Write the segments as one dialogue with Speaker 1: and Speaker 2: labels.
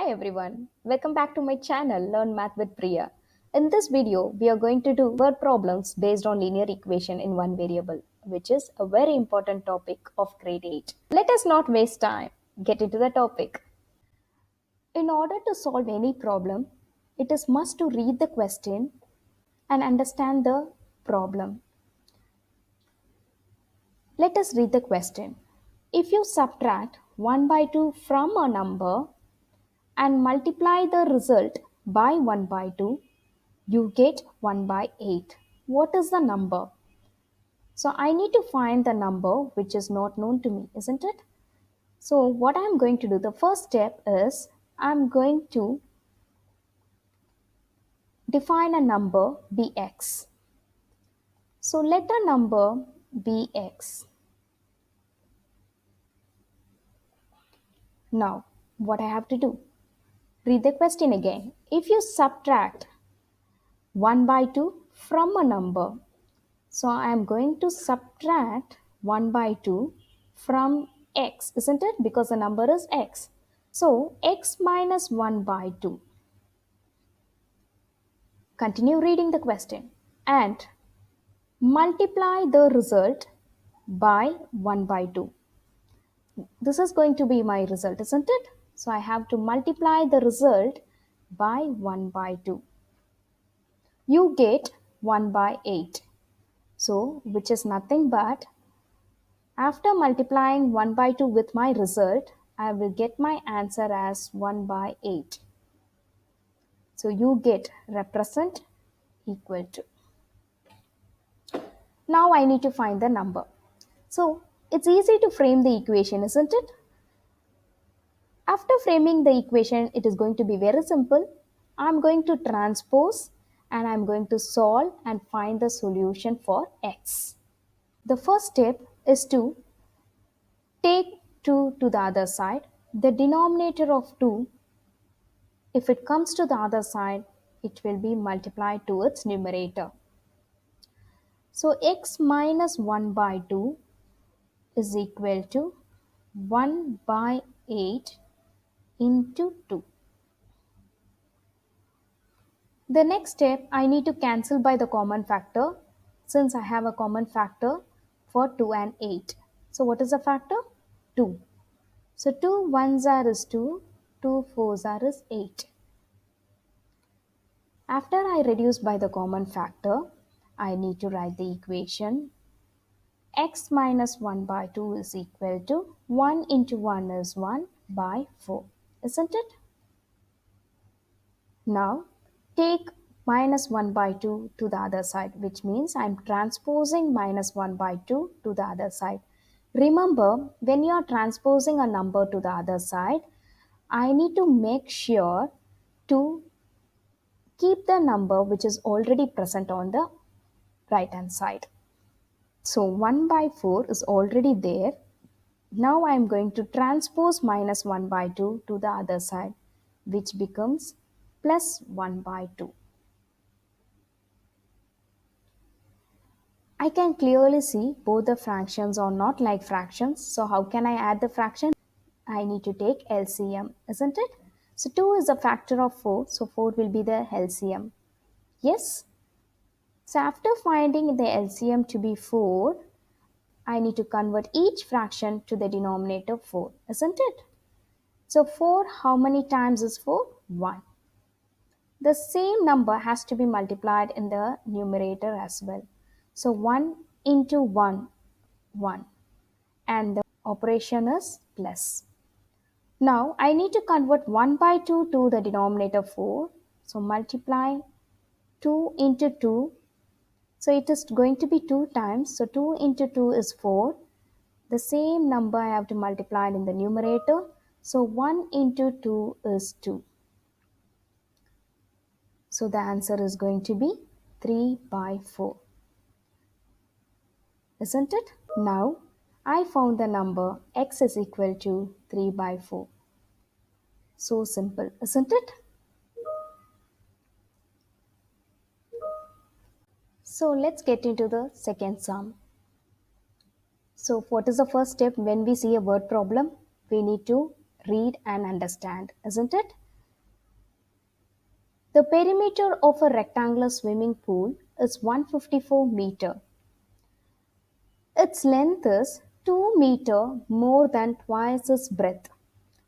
Speaker 1: everyone, welcome back to my channel Learn Math with Priya. In this video, we are going to do word problems based on linear equation in one variable, which is a very important topic of grade 8. Let us not waste time, get into the topic. In order to solve any problem, it is must to read the question and understand the problem. Let us read the question. If you subtract 1 by 2 from a number and multiply the result by 1 by 2, you get 1 by 8. What is the number? So I need to find the number which is not known to me, isn't it? So what I'm going to do, the first step is I'm going to define a number bx. So let the number be x. Now what I have to do? Read the question again. If you subtract 1 by 2 from a number, so I am going to subtract 1 by 2 from x, isn't it? Because the number is x. So x minus 1 by 2. Continue reading the question and multiply the result by 1 by 2. This is going to be my result, isn't it? So I have to multiply the result by 1 by 2. You get 1 by 8. So which is nothing but after multiplying 1 by 2 with my result, I will get my answer as 1 by 8. So you get represent equal to. Now I need to find the number. So it's easy to frame the equation, isn't it? After framing the equation, it is going to be very simple. I'm going to transpose and I'm going to solve and find the solution for x. The first step is to take 2 to the other side. The denominator of 2, if it comes to the other side, it will be multiplied to its numerator. So x minus 1 by 2 is equal to 1 by 8 into 2. The next step, I need to cancel by the common factor since I have a common factor for 2 and 8. So what is the factor? 2. So 2 ones are is 2, 2 fours are is 8. After I reduce by the common factor, I need to write the equation x minus 1 by 2 is equal to 1 into 1 is 1 by 4, isn't it? Now take minus 1 by 2 to the other side, which means I'm transposing minus 1 by 2 to the other side. Remember, when you are transposing a number to the other side, I need to make sure to keep the number which is already present on the right hand side. So 1 by 4 is already there. Now I am going to transpose minus 1 by 2 to the other side, which becomes plus 1 by 2. I can clearly see both the fractions are not like fractions. So how can I add the fraction? I need to take LCM, isn't it? So 2 is a factor of 4, so 4 will be the LCM. Yes? So after finding the LCM to be 4, I need to convert each fraction to the denominator 4, isn't it? So 4, how many times is 4? 1. The same number has to be multiplied in the numerator as well. So 1 into 1, 1. And the operation is plus. Now I need to convert 1 by 2 to the denominator 4. So multiply 2 into 2. So it is going to be 2 times. So 2 into 2 is 4. The same number I have to multiply in the numerator. So 1 into 2 is 2. So the answer is going to be 3 by 4. Isn't it? Now I found the number x is equal to 3 by 4. So simple, isn't it? So let's get into the second sum. So what is the first step when we see a word problem? We need to read and understand, isn't it? The perimeter of a rectangular swimming pool is 154 meter. Its length is 2 meter more than twice its breadth.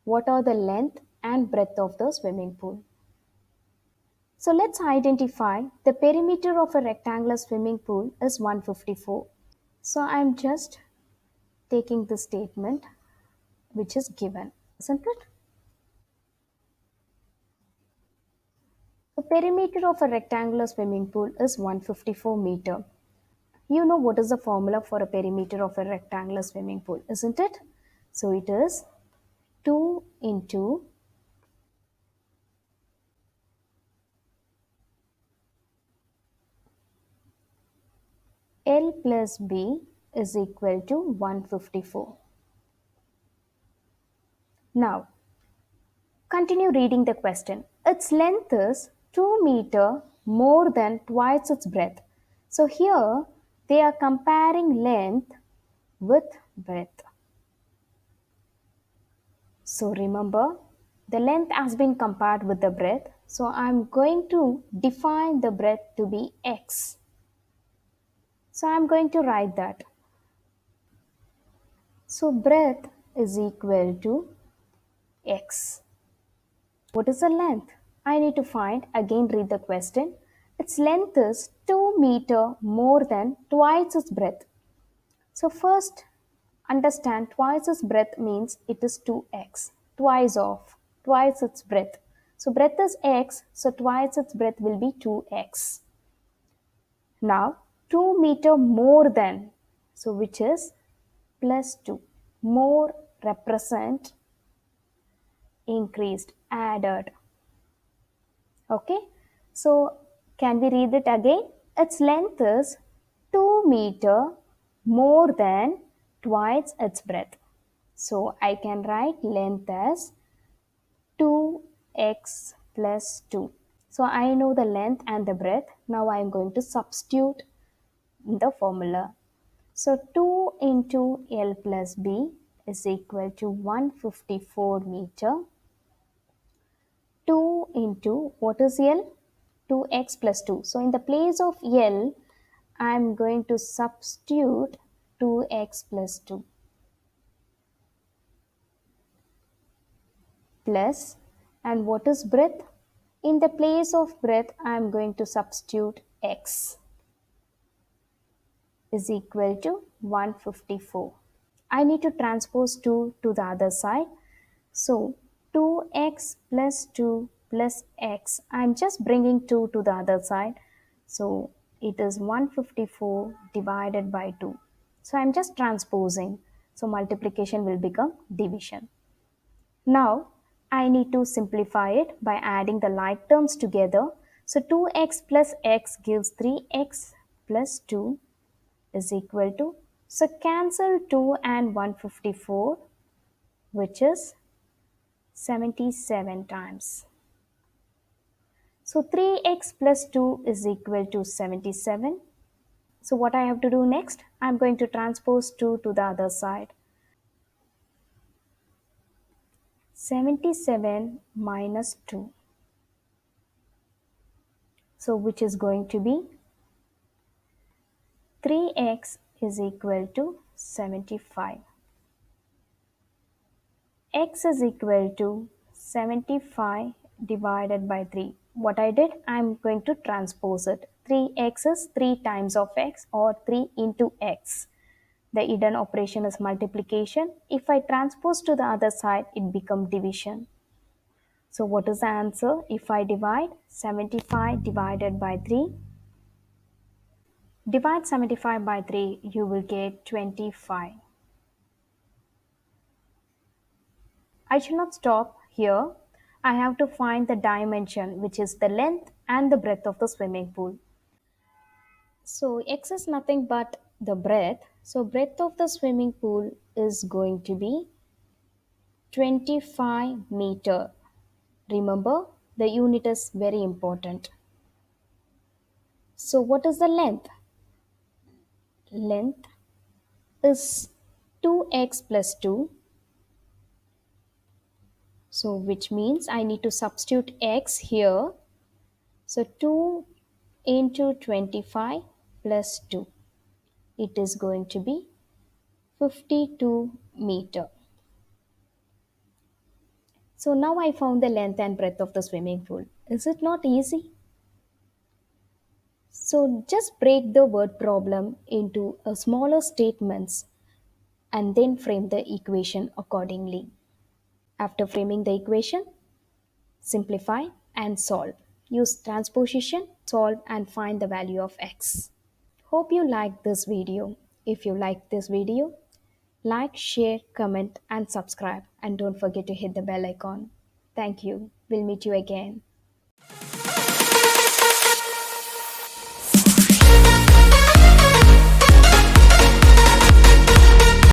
Speaker 1: What are the length and breadth of the swimming pool? So let's identify the perimeter of a rectangular swimming pool is 154. So I'm just taking the statement which is given, isn't it? The perimeter of a rectangular swimming pool is 154 meter. You know what is the formula for a perimeter of a rectangular swimming pool, isn't it? So it is 2 into L plus B is equal to 154. Now, continue reading the question. Its length is 2 meter more than twice its breadth. So here they are comparing length with breadth. So remember, the length has been compared with the breadth. So I'm going to define the breadth to be x. So I'm going to write that. So breadth is equal to x. What is the length? I need to find, again read the question. Its length is 2 meter more than twice its breadth. So first understand twice its breadth means it is 2x. Twice its breadth. So breadth is x, so twice its breadth will be 2x. Now 2 meter more than, so which is plus 2. More represent increased, added. Okay, so can we read it again? Its length is 2 meter more than twice its breadth. So I can write length as 2x plus 2. So I know the length and the breadth. Now I am going to substitute in the formula. So 2 into L plus B is equal to 154 meter. 2 into what is L? 2x plus 2. So in the place of L, I am going to substitute 2x plus 2 plus, and what is breadth? In the place of breadth, I am going to substitute x is equal to 154. I need to transpose 2 to the other side. So 2x plus 2 plus x. I'm just bringing 2 to the other side. So it is 154 divided by 2. So I'm just transposing. So multiplication will become division. Now I need to simplify it by adding the like terms together. So 2x plus x gives 3x plus 2 is equal to, so cancel 2 and 154, which is 77 times. So 3x plus 2 is equal to 77. So what I have to do next? I'm going to transpose 2 to the other side. 77 minus 2. So which is going to be 3x is equal to 75. X is equal to 75 divided by 3. What I did, I'm going to transpose it. 3x is 3 times of x or 3 into x. The hidden operation is multiplication. If I transpose to the other side, it becomes division. So what is the answer? If I divide 75 divided by 3, divide 75 by 3, you will get 25. I should not stop here. I have to find the dimension, which is the length and the breadth of the swimming pool. So x is nothing but the breadth. So breadth of the swimming pool is going to be 25 meter. Remember, the unit is very important. So what is the length? Length is 2x plus 2. So which means I need to substitute x here. So 2 into 25 plus 2. It is going to be 52 meter. So now I found the length and breadth of the swimming pool. Is it not easy? So just break the word problem into a smaller statements and then frame the equation accordingly. After framing the equation, simplify and solve. Use transposition, solve and find the value of x. Hope you liked this video. If you liked this video, like, share, comment and subscribe and don't forget to hit the bell icon. Thank you. We'll meet you again.